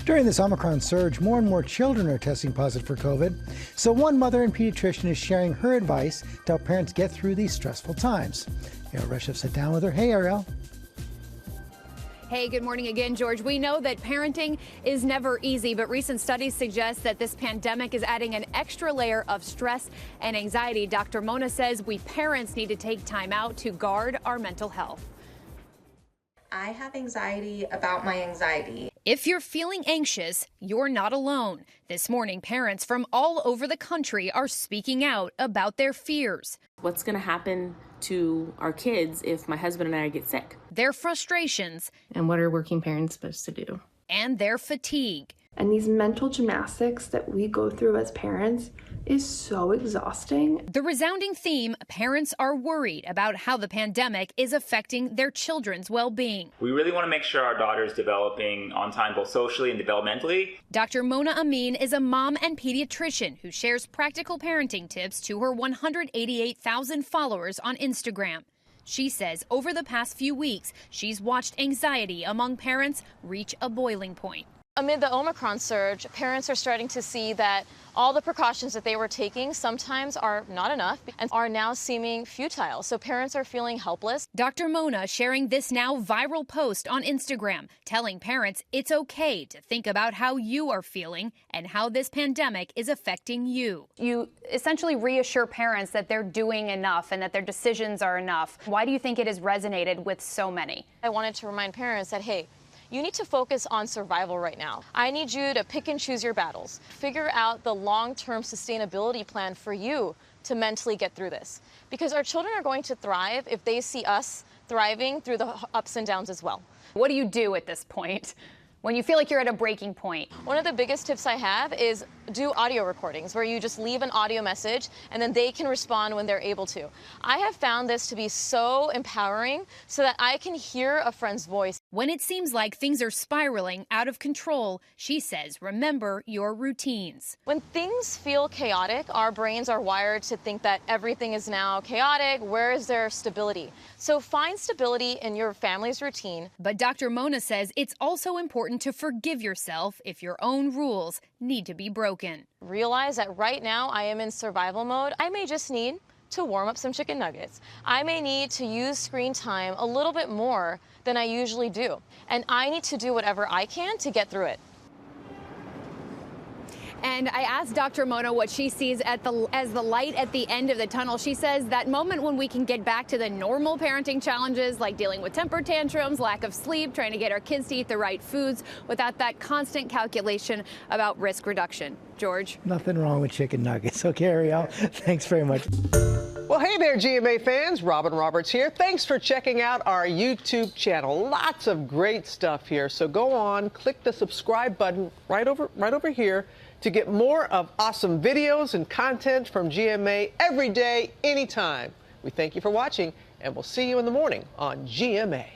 During this Omicron surge, more and more children are testing positive for COVID. So one mother and pediatrician is sharing her advice to help parents get through these stressful times. Ariel Reshef sat down with her. Hey, Ariel. Hey, good morning again, George. We know that parenting is never easy, but recent studies suggest that this pandemic is adding an extra layer of stress and anxiety. Dr. Mona says we parents need to take time out to guard our mental health. I have anxiety about my anxiety. If you're feeling anxious, you're not alone. This morning, parents from all over the country are speaking out about their fears. What's going to happen to our kids if my husband and I get sick? Their frustrations. And what are working parents supposed to do? And their fatigue. And these mental gymnastics that we go through as parents is so exhausting. The resounding theme, parents are worried about how the pandemic is affecting their children's well-being. We really want to make sure our daughter is developing on time, both socially and developmentally. Dr. Mona Amin is a mom and pediatrician who shares practical parenting tips to her 188,000 followers on Instagram. She says over the past few weeks, she's watched anxiety among parents reach a boiling point. Amid the Omicron surge, parents are starting to see that all the precautions that they were taking sometimes are not enough and are now seeming futile. So parents are feeling helpless. Dr. Mona sharing this now viral post on Instagram, telling parents it's okay to think about how you are feeling and how this pandemic is affecting you. You essentially reassure parents that they're doing enough and that their decisions are enough. Why do you think it has resonated with so many? I wanted to remind parents that, hey, you need to focus on survival right now. I need you to pick and choose your battles. Figure out the long-term sustainability plan for you to mentally get through this. Because our children are going to thrive if they see us thriving through the ups and downs as well. What do you do at this point when you feel like you're at a breaking point? One of the biggest tips I have is do audio recordings where you just leave an audio message and then they can respond when they're able to. I have found this to be so empowering so that I can hear a friend's voice. When it seems like things are spiraling out of control, she says, remember your routines. When things feel chaotic, our brains are wired to think that everything is now chaotic. Where is there stability? So find stability in your family's routine. But Dr. Mona says it's also important to forgive yourself if your own rules need to be broken. Realize that right now I am in survival mode. I may just need to warm up some chicken nuggets. I may need to use screen time a little bit more than I usually do. And I need to do whatever I can to get through it. And I asked Dr. Mona what she sees as the light at the end of the tunnel. She says that moment when we can get back to the normal parenting challenges, like dealing with temper tantrums, lack of sleep, trying to get our kids to eat the right foods without that constant calculation about risk reduction. George? Nothing wrong with chicken nuggets. Okay, Ariel, thanks very much. Well, hey there, GMA fans. Robin Roberts here. Thanks for checking out our YouTube channel. Lots of great stuff here. So go on, click the subscribe button right over here to get more of awesome videos and content from GMA every day, anytime. We thank you for watching, and we'll see you in the morning on GMA.